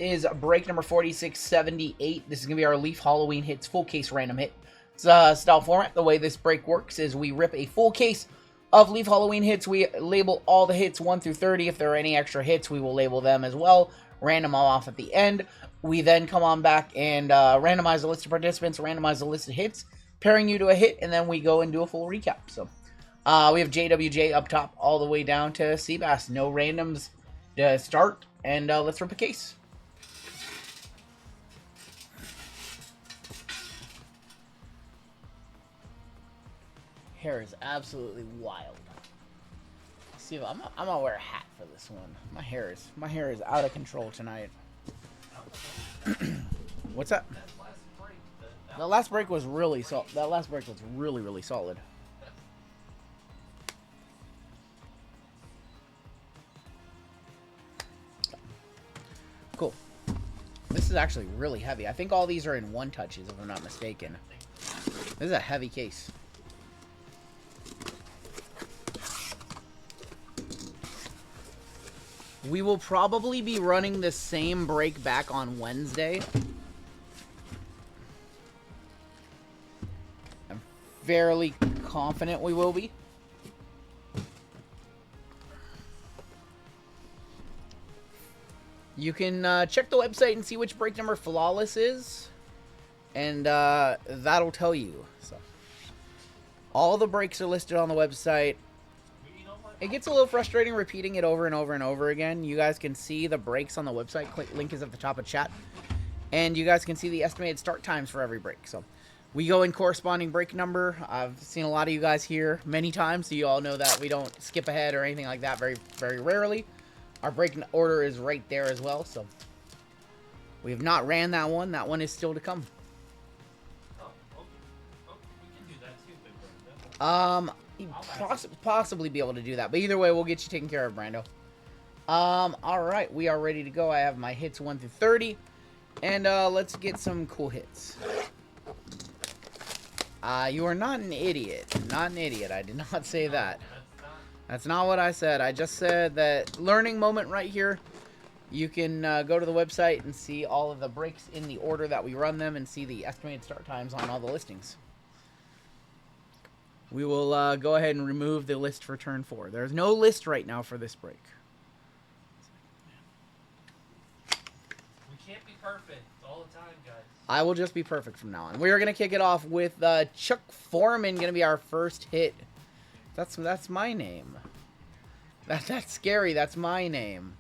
is break number 4678. This is going to be our Leaf Halloween Hits full case random hit. It's style format. The way this break works is we rip a full case of Leaf Halloween Hits. We label all the hits 1 through 30. If there are any extra hits, we will label them as well. Random all off at the end. We then come on back and randomize the list of participants, randomize the list of hits, pairing you to a hit, and then we go and do a full recap. So we have JWJ up top all the way down to Seabass. No randoms to start, and let's rip a case. Hair is absolutely wild. See, I'm gonna wear a hat for this one. My hair is out of control tonight. What's that? The last break was really solid. That last break was really solid. Cool. This is actually really heavy. I think all these are in one touches, if I'm not mistaken. This is a heavy case. We will probably be running the same break back on Wednesday. I'm fairly confident we will be. You can check the website and see which break number Flawless is. And that'll tell you. So, all the breaks are listed on the website. It gets a little frustrating repeating it over and over and over again. You guys can see the breaks on the website. Link is at the top of chat. And you guys can see the estimated start times for every break. So we go in corresponding break number. I've seen a lot of you guys here many times, so you all know that we don't skip ahead or anything like that very rarely. Our break order is right there as well. So we have not ran that one. That one is still to come. We can do that too, Big Brando. Possibly be able to do that, but either way, we'll get you taken care of, Brando. All right, we are ready to go. I have my hits 1 through 30, and let's get some cool hits. You are not an idiot. Not an idiot. I did not say that. That's not what I said. I just said that learning moment right here. You can go to the website and see all of the breaks in the order that we run them and see the estimated start times on all the listings. We will go ahead and remove the list for turn 4. There's no list right now for this break. We can't be perfect all the time, guys. I will just be perfect from now on. We are going to kick it off with Chuck Foreman, going to be our first hit. That's my name. That's scary. That's my name.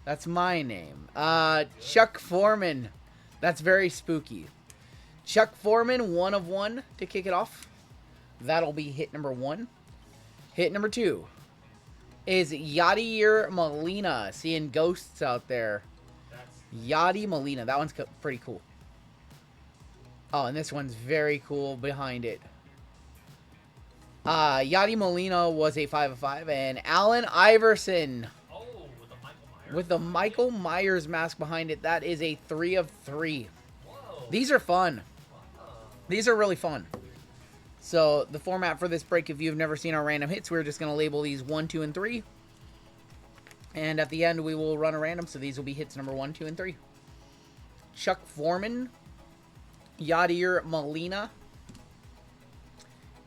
That's my name. Chuck Foreman. That's very spooky. Chuck Foreman, 1 of 1 to kick it off. That'll be hit number 1. Hit number 2 is Yadier Molina. Seeing ghosts out there. Yadi Molina. That one's pretty cool. Oh, and this one's very cool behind it. Yadi Molina was a 5 of 5. And Allen Iverson. Oh, with the Michael Myers. With the Michael Myers mask behind it. That is a 3 of 3. Whoa. These are fun. These are really fun. So, the format for this break, if you've never seen our random hits, we're just going to label these 1, 2, and 3. And at the end, we will run a random, so these will be hits number 1, 2, and 3. Chuck Foreman, Yadier Molina,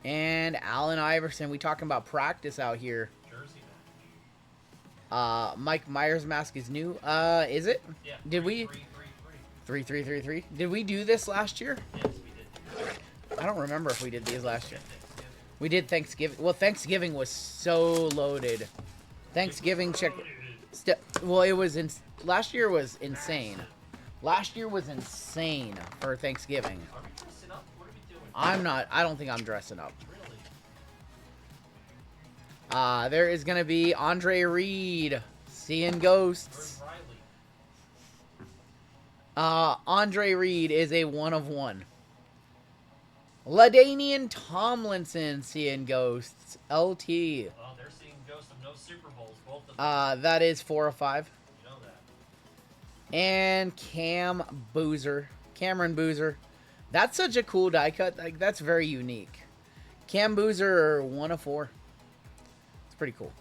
and Allen Iverson. We talking about practice out here. Jersey match. Mike Myers mask is new. Is it? Yeah. Did we? 3-3-3-3. Did we do this last year? Yes, we did. I don't remember if we did these last year. We did Thanksgiving. Well, Thanksgiving was so loaded. Thanksgiving check. Well, it was last year was insane. Last year was insane for Thanksgiving. Are we dressing up? What are we doing? I'm not. I don't think I'm dressing up. Really? There is gonna be Andre Reed seeing ghosts. Where's Riley? Andre Reed is a 1 of 1. LaDainian Tomlinson seeing ghosts. LT. Well, they're seeing ghosts of no Super Bowls, both of them. That is 4 of 5. You know that. And Cameron Boozer. That's such a cool die cut. Like, that's very unique. Cam Boozer, 1 of 4. It's pretty cool.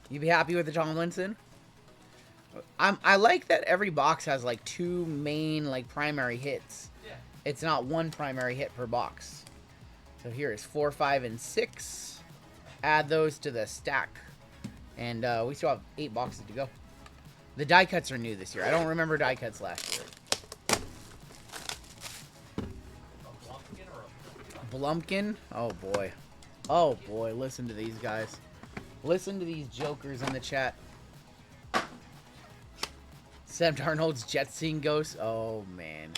You be happy with the Tomlinson? I like that every box has like 2 main like primary hits. Yeah. It's not 1 primary hit per box. So here is 4, 5, and 6. Add those to the stack. And we still have 8 boxes to go. The die cuts are new this year. I don't remember die cuts last year. Blumpkin? Oh boy. Oh boy, listen to these guys. Listen to these jokers in the chat. Sam Darnold's jet scene ghost. Oh man.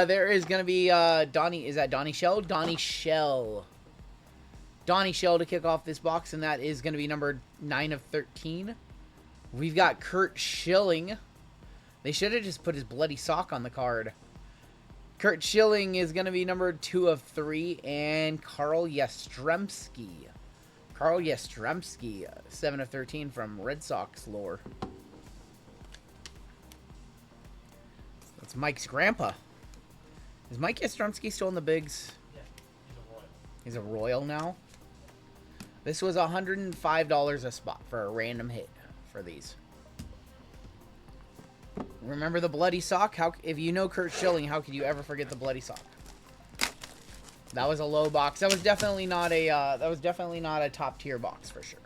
There is gonna be Donnie. Is that Donnie Shell? Donnie Shell. Donnie Shell to kick off this box, and that is gonna be number 9 of 13. We've got Kurt Schilling. They should have just put his bloody sock on the card. Kurt Schilling is going to be number 2 of 3. And Carl Yastrzemski. Carl Yastrzemski, 7 of 13 from Red Sox lore. That's Mike's grandpa. Is Mike Yastrzemski still in the bigs? Yeah, he's a royal. He's a royal now? This was $105 a spot for a random hit for these. Remember the bloody sock? How, if you know Kurt Schilling, how could you ever forget the bloody sock? That was a low box. That was definitely not a top tier box for sure.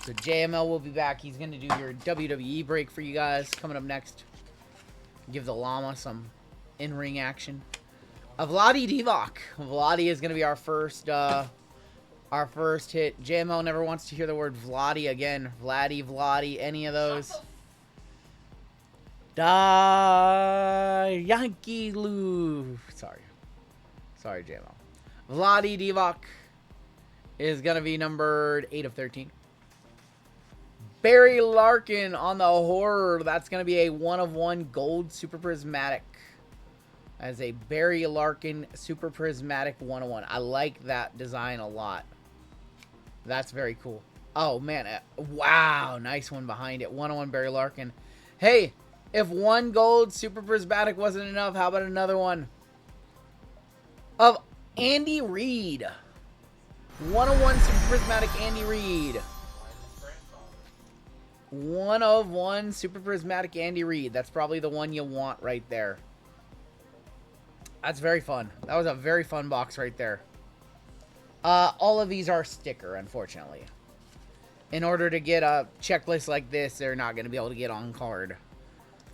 So JML will be back. He's gonna do your WWE break for you guys coming up next. Give the llama some in-ring action. Vladi Divac. Vladi is gonna be our first hit. JML never wants to hear the word Vladi again. Vladi, any of those. Yankee Lou. Sorry, JML. Vladi Divac is going to be numbered 8 of 13. Barry Larkin on the horror. That's going to be a 1 of 1 gold super prismatic. As a Barry Larkin super prismatic 1 of 1. I like that design a lot. That's very cool. Oh, man. Wow. Nice one behind it. 1 of 1 Barry Larkin. Hey, if 1 gold super prismatic wasn't enough, how about another one? Of Andy Reid. 1 of 1 super prismatic Andy Reid. 1 of 1 super prismatic Andy Reid. That's probably the one you want right there. That's very fun. That was a very fun box right there. All of these are sticker, unfortunately. In order to get a checklist like this, they're not going to be able to get on card.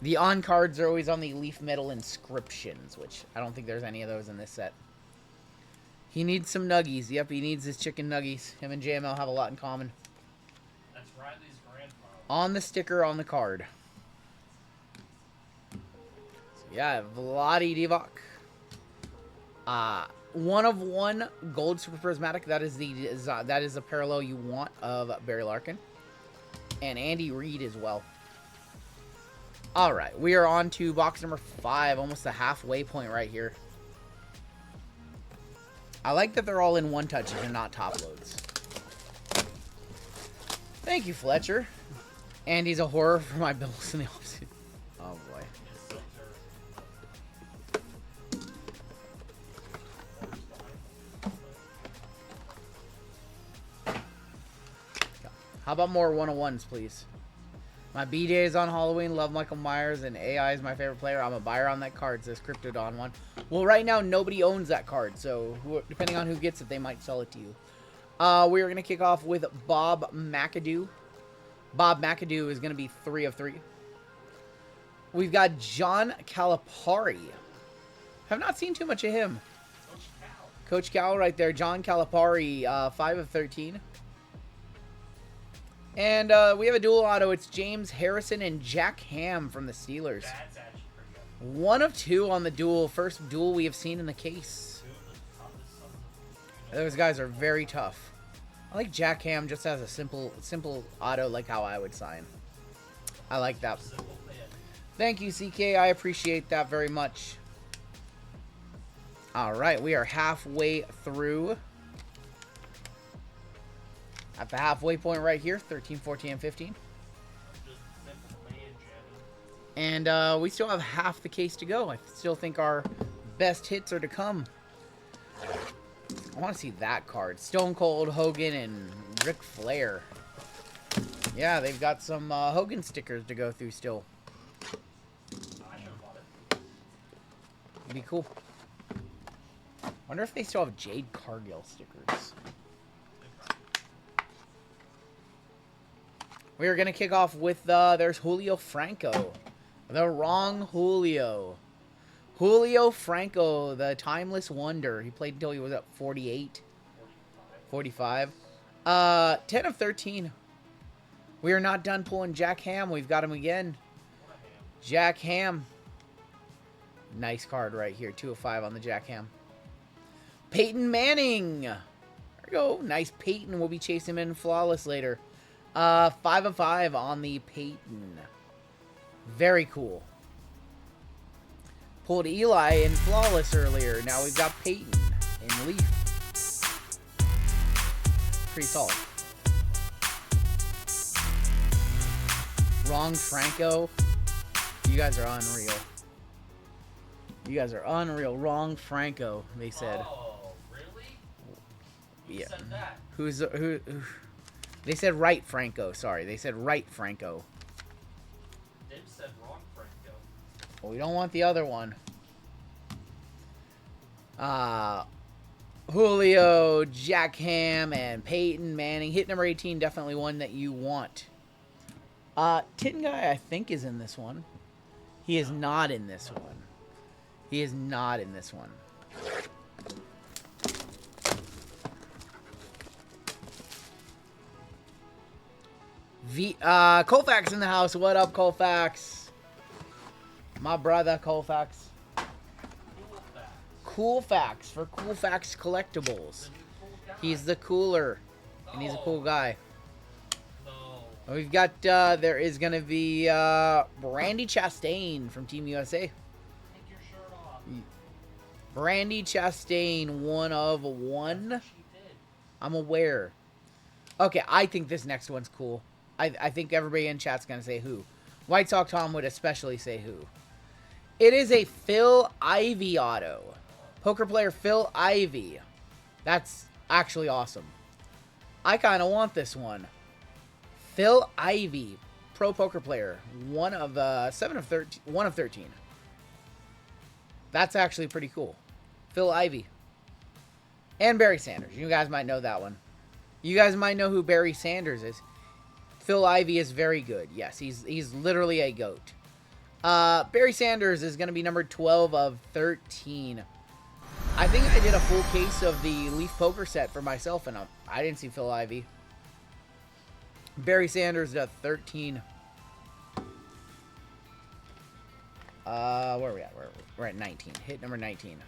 The on cards are always on the leaf metal inscriptions, which I don't think there's any of those in this set. He needs some nuggies. Yep, he needs his chicken nuggies. Him and JML have a lot in common. That's Riley's grandfather. On the sticker, on the card. So yeah, Vladi Divac. 1 of 1 gold super prismatic. That is the parallel you want of Barry Larkin. And Andy Reid as well. Alright, we are on to box number 5. Almost the halfway point right here. I like that they're all in one touches and not top loads. Thank you, Fletcher. Andy's a horror for my bills in the offseason. Oh boy. How about more 101s, please? My B-Day is on Halloween. Love Michael Myers, and AI is my favorite player. I'm a buyer on that card, says Cryptodon 1. Well, right now, nobody owns that card, so depending on who gets it, they might sell it to you. We are going to kick off with Bob McAdoo. Bob McAdoo is going to be 3 of 3. We've got John Calipari. Have not seen too much of him. Coach Cal right there. John Calipari, 5 of 13. And we have a dual auto. It's James Harrison and Jack Ham from the Steelers. That's actually pretty good. 1 of 2 on the duel. First duel we have seen in the case. Those guys are very tough. I like Jack Ham just as a simple auto, like how I would sign. I like that. Thank you, CK. I appreciate that very much. All right, we are halfway through. At the halfway point right here, 13, 14, and 15. And we still have half the case to go. I still think our best hits are to come. I want to see that card. Stone Cold, Hogan, and Ric Flair. Yeah, they've got some Hogan stickers to go through still. I should have bought it. It'd be cool. Wonder if they still have Jade Cargill stickers. We are going to kick off with, there's Julio Franco. The wrong Julio. Julio Franco, the timeless wonder. He played until he was at 48. 45. 10 of 13. We are not done pulling Jack Ham. We've got him again. Jack Ham. Nice card right here. 2 of 5 on the Jack Ham. Peyton Manning. There we go. Nice Peyton. We'll be chasing him in flawless later. 5 of 5 on the Peyton. Very cool. Pulled Eli in flawless earlier. Now we've got Peyton in Leaf. Pretty solid. Wrong Franco. You guys are unreal. You guys are unreal. Wrong Franco, they said. Oh, really? Who Yeah. said that? Who? They said right Franco. Sorry, they said right Franco. Dim said wrong Franco. Well, we don't want the other one. Julio, Jack Ham, and Peyton Manning. Hit number 18, definitely one that you want. Tin Guy, I think, is in this one. He is not in this one. He is not in this one. Colfax in the house. What up, Colfax? My brother, Colfax. Cool fact. Cool Facts for Cool Facts Collectibles. The new cool guy. He's the cooler, and he's a cool guy. No. We've got, there is going to be Randy Chastain from Team USA. Take your shirt off. Randy Chastain, 1 of 1. She did. I'm aware. Okay, I think this next one's cool. I think everybody in chat's going to say who. White Sox Tom would especially say who. It is a Phil Ivey auto. Poker player Phil Ivey. That's actually awesome. I kind of want this one. Phil Ivey, pro poker player. 1 of 7 of 13. 1 of 13. That's actually pretty cool. Phil Ivey. And Barry Sanders. You guys might know that one. You guys might know who Barry Sanders is. Phil Ivey is very good. Yes, he's literally a GOAT. Barry Sanders is going to be number 12 of 13. I think I did a full case of the Leaf Poker set for myself, and I didn't see Phil Ivey. Barry Sanders at 13. Where are we at? We're at 19. Hit number 19.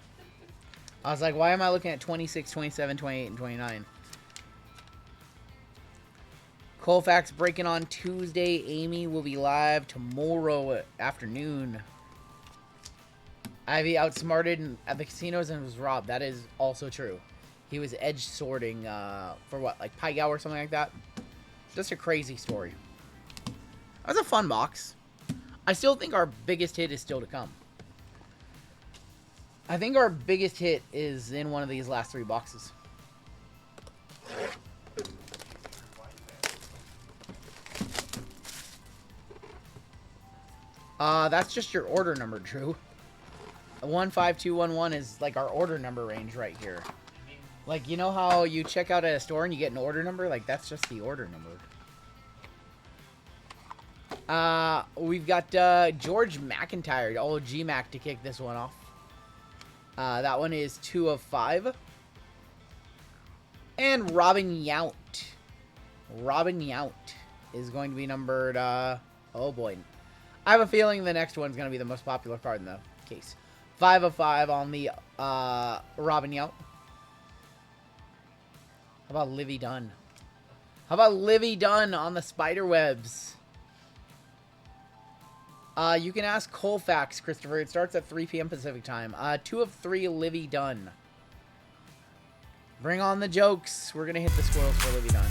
I was like, why am I looking at 26, 27, 28, and 29? Colfax breaking on Tuesday. Amy will be live tomorrow afternoon. Ivy outsmarted at the casinos and was robbed. That is also true. He was edge sorting for what, like Pie Gow or something like that? Just a crazy story. That was a fun box. I still think our biggest hit is still to come. I think our biggest hit is in one of these last 3 boxes. That's just your order number, Drew. 15211 is like our order number range right here. Like, you know how you check out at a store and you get an order number? Like, that's just the order number. We've got George McIntyre, old G-Mac, to kick this one off. That one is 2 of 5. And Robin Yount. Robin Yount is going to be numbered, oh boy. I have a feeling the next one's going to be the most popular card in the case. 5 of 5 on the Robin Yount. How about Livy Dunn? How about Livy Dunn on the Spiderwebs? You can ask Colfax, Christopher. It starts at 3 p.m. Pacific time. 2 of 3 Livy Dunn. Bring on the jokes. We're going to hit the squirrels for Livy Dunn.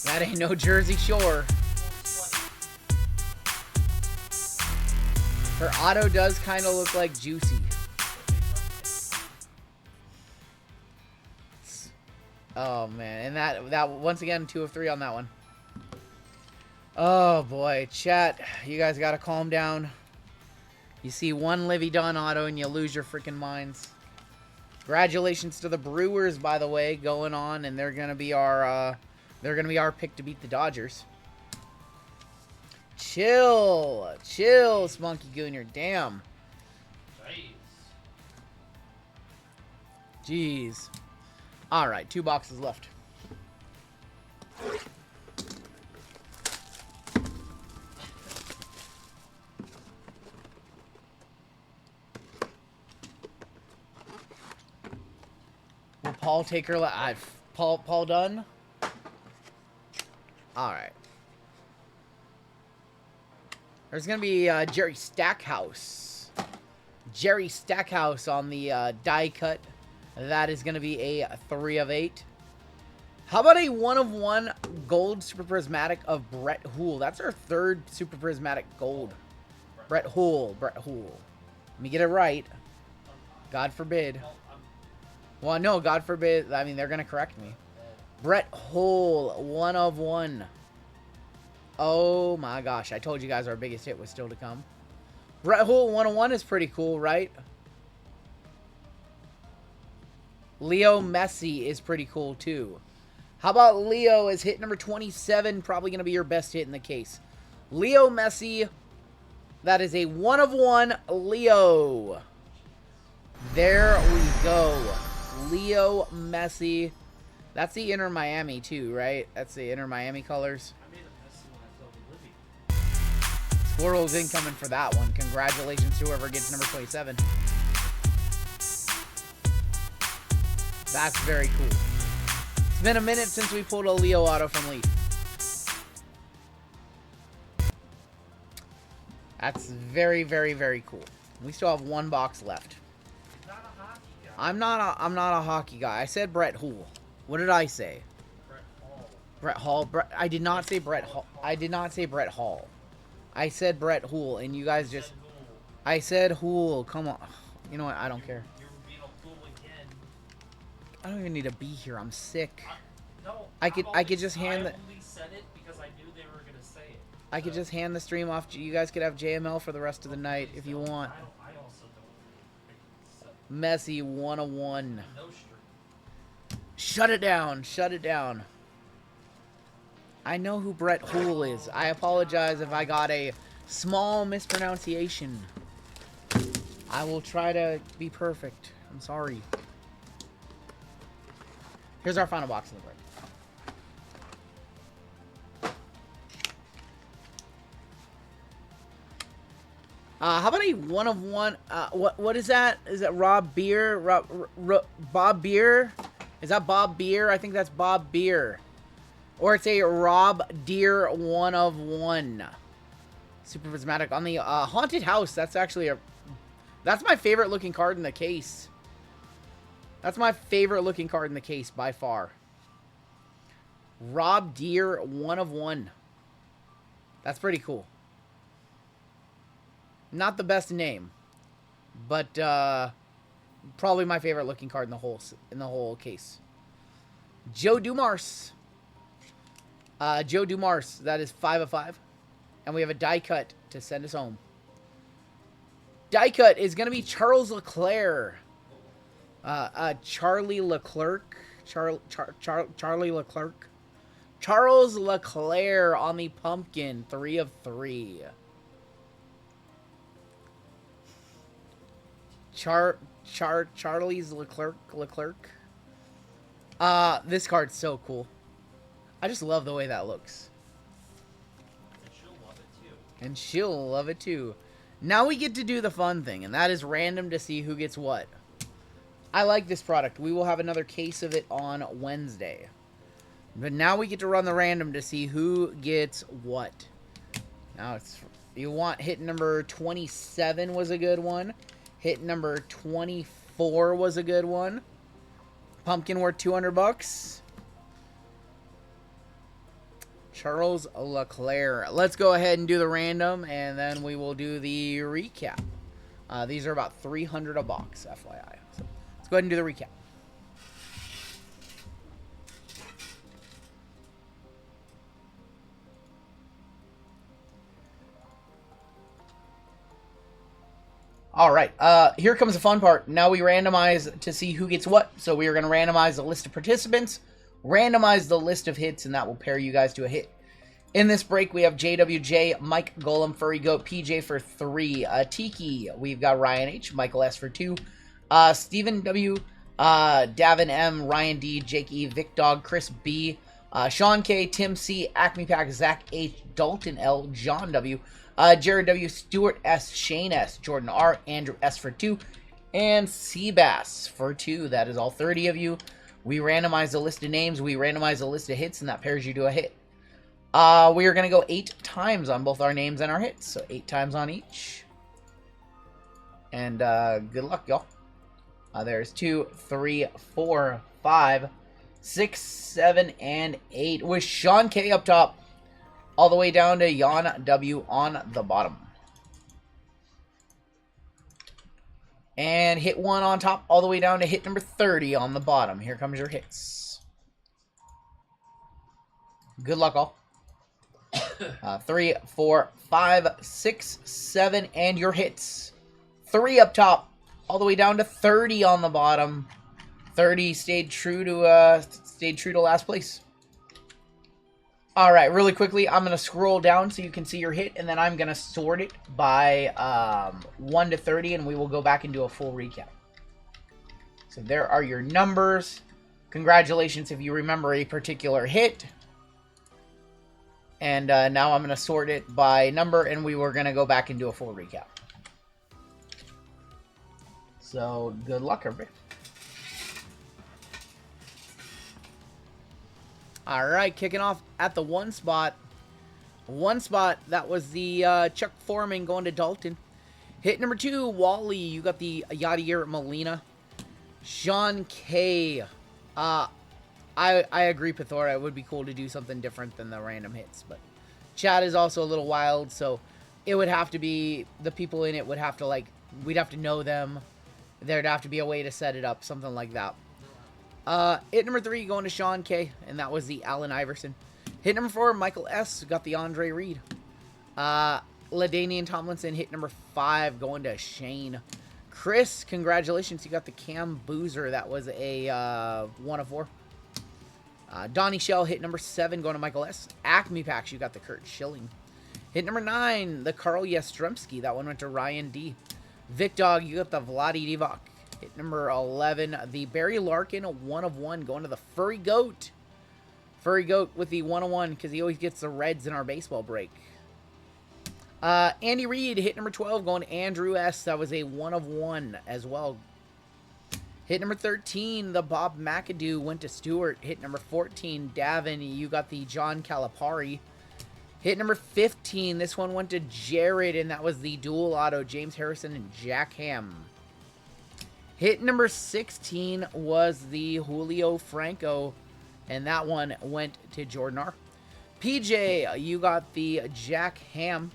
That ain't no Jersey Shore. Her auto does kind of look like Juicy. Oh, man. And that once again, 2 of 3 on that one. Oh, boy. Chat, you guys got to calm down. You see one Livy Dunn auto and you lose your freaking minds. Congratulations to the Brewers, by the way, going on, and they're gonna be our pick to beat the Dodgers. Chill, Spunky Gooner. Damn. Jeez. All right, 2 boxes left. Will Paul take her? Paul done? All right. There's gonna be Jerry Stackhouse. Jerry Stackhouse on the die cut. That is gonna be a 3 of 8. How about a 1 of 1 gold super prismatic of Brett Hoole? That's our 3rd super prismatic gold. Brett Hoole. Let me get it right. God forbid. Well, no, God forbid. I mean, they're going to correct me. Brett Hoole, 1 of 1. Oh, my gosh. I told you guys our biggest hit was still to come. Brett Hoole, 1 of 1 is pretty cool, right? Leo Messi is pretty cool, too. How about Leo as hit number 27? Probably going to be your best hit in the case. Leo Messi. That is a 1 of 1 Leo. There we go. Leo Messi. That's the Inter Miami too, right? That's the Inter Miami colors. I made a Messi when I felt Libby. Squirrel's incoming for that one. Congratulations to whoever gets number 27. That's very cool. It's been a minute since we pulled a Leo auto from Leaf. That's very, very, very cool. We still have 1 box left. Not a hockey guy. I'm not a hockey guy. I said Brett Hoole. What did I say? Brett Hall. I did not say Brett Hall. I did not say Brett Hall. I said Brett Hoole, and you guys just... I said Hoole. Come on. You know what? I don't care. You're being a fool again. I don't even need to be here. I'm sick. No. I could just hand the... I only said it because I knew they were going to say it. I could just hand the stream off. You guys could have JML for the rest of the night if you want. I also don't. Messi, 1 of 1. No stream. Shut it down. Shut it down. I know who Brett Hoole is. I apologize if I got a small mispronunciation. I will try to be perfect. I'm sorry. Here's our final box of the break. How about a 1 of 1? What is that? Is that Rob Beer? Bob Beer? Is that Bob Beer? I think that's Bob Beer. Or it's a Rob Deer 1 of 1. Super prismatic on the haunted house. That's actually that's my favorite looking card in the case. That's my favorite looking card in the case by far. Rob Deer 1 of 1. That's pretty cool. Not the best name, but probably my favorite looking card in the whole case. Joe Dumars. Joe Dumars. That is 5 of 5, and we have a die cut to send us home. Die cut is going to be Charles Leclerc. Charlie Leclerc. Charlie Leclerc. Charles Leclerc on the pumpkin. 3 of 3. Charlie's Leclerc. This card's so cool. I just love the way that looks. And she'll love it too. And she'll love it too. Now we get to do the fun thing, and that is random to see who gets what. I like this product. We will have another case of it on Wednesday. But now we get to run the random to see who gets what. Now it's... You want hit number 27 was a good one. Hit number 24 was a good one. Pumpkin worth $200. Charles Leclerc. Let's go ahead and do the random, and then we will do the recap. These are about $300 a box, FYI. So let's go ahead and do the recap. All right, here comes the fun part. Now we randomize to see who gets what. So we are going to randomize the list of participants, randomize the list of hits, and that will pair you guys to a hit. In this break, we have JWJ, Mike Golem, Furry Goat, PJ for 3, Tiki, we've got Ryan H, Michael S for 2, Stephen W, Davin M, Ryan D, Jake E, Vic Dog, Chris B, Sean K, Tim C, Acme Pack, Zach H, Dalton L, John W, Jared W, Stuart S, Shane S, Jordan R, Andrew S for 2, and Seabass for 2. That is all 30 of you. We randomize the list of names, we randomize the list of hits, and that pairs you to a hit. We are going to go 8 times on both our names and our hits. So 8 times on each. And good luck, y'all. There's 2, 3, 4, 5, 6, 7, and 8. With Sean K up top. All the way down to Jan W on the bottom. And hit 1 on top. All the way down to hit number 30 on the bottom. Here comes your hits. Good luck, all. 3, 4, 5, 6, 7, and your hits. 3 up top, all the way down to 30 on the bottom. 30 stayed true to last place. All right, really quickly, I'm gonna scroll down so you can see your hit, and then I'm gonna sort it by 1 to 30, and we will go back and do a full recap. So there are your numbers. Congratulations if you remember a particular hit. And now I'm going to sort it by number, and we were going to go back and do a full recap. So, good luck, everybody. All right, kicking off at the 1 spot. 1 spot, that was the Chuck Foreman going to Dalton. Hit number 2, Wally, you got the Yadier Molina. Sean K. I agree, Pithora. It would be cool to do something different than the random hits, but Chad is also a little wild, so it would have to be, the people in it would have to, like, we'd have to know them. There'd have to be a way to set it up, something like that. Hit number 3 going to Sean K, and that was the Allen Iverson. Hit number 4, Michael S, got the Andre Reed. LaDainian Tomlinson, hit number 5 going to Shane. Chris, congratulations, you got the Cam Boozer. That was a 1 of 4. Donnie Shell, hit number 7, going to Michael S. Acme Packs, you got the Kurt Schilling. Hit number 9, the Carl Yastrzemski. That one went to Ryan D. Vic Dog, you got the Vladi Divac. Hit number 11, the Barry Larkin, a 1 of 1, going to the Furry Goat. Furry Goat with the 1 of 1, because he always gets the Reds in our baseball break. Andy Reid, hit number 12, going to Andrew S. That was a 1 of 1 as well. Hit number 13, the Bob McAdoo went to Stewart. Hit number 14, Davin, you got the John Calipari. Hit number 15, this one went to Jared, and that was the dual auto, James Harrison and Jack Ham. Hit number 16 was the Julio Franco, and that one went to Jordan R. PJ, you got the Jack Ham.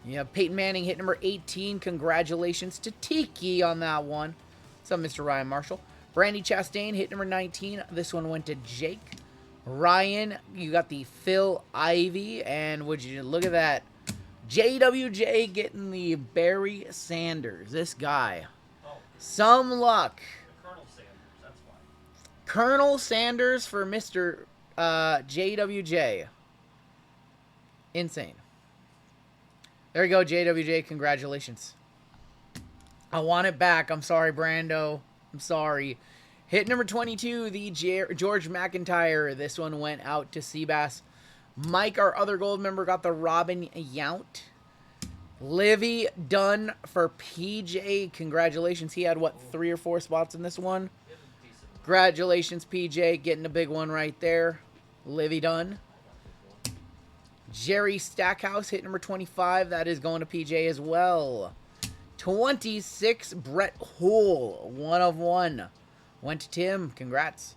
You have Peyton Manning, hit number 18. Congratulations to Tiki on that one. What's up, Mr. Ryan Marshall? Brandy Chastain, hit number 19. This one went to Jake. Ryan, you got the Phil Ivy. And would you look at that? JWJ getting the Barry Sanders. This guy. Oh, Some luck. Colonel Sanders, that's why. Colonel Sanders for Mr. JWJ. Insane. There you go, JWJ. Congratulations. I want it back. I'm sorry, Brando. I'm sorry. Hit number 22, the George McIntyre. This one went out to Seabass. Mike, our other gold member, got the Robin Yount. Livy done for PJ. Congratulations. He had, what, 3 or 4 spots in this one? Congratulations, PJ. Getting a big one right there. Livy done. Jerry Stackhouse, hit number 25. That is going to PJ as well. 26, Brett Hoole, 1 of 1. Went to Tim. Congrats.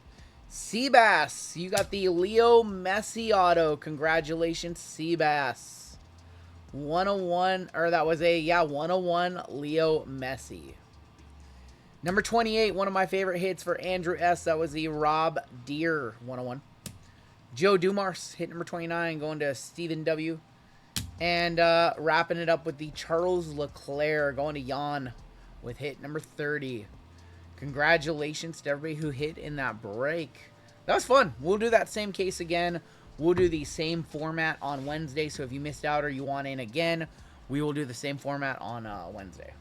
Seabass, you got the Leo Messi auto. Congratulations, Seabass. 101, or that was a, 101 Leo Messi. Number 28, one of my favorite hits for Andrew S. That was the Rob Deere 101. Joe Dumars, hit number 29, going to Stephen W. And wrapping it up with the Charles Leclerc going to Jan with hit number 30. Congratulations to everybody who hit in that break. That was fun. We'll do that same case again. We'll do the same format on Wednesday. So if you missed out or you want in again, we will do the same format on Wednesday.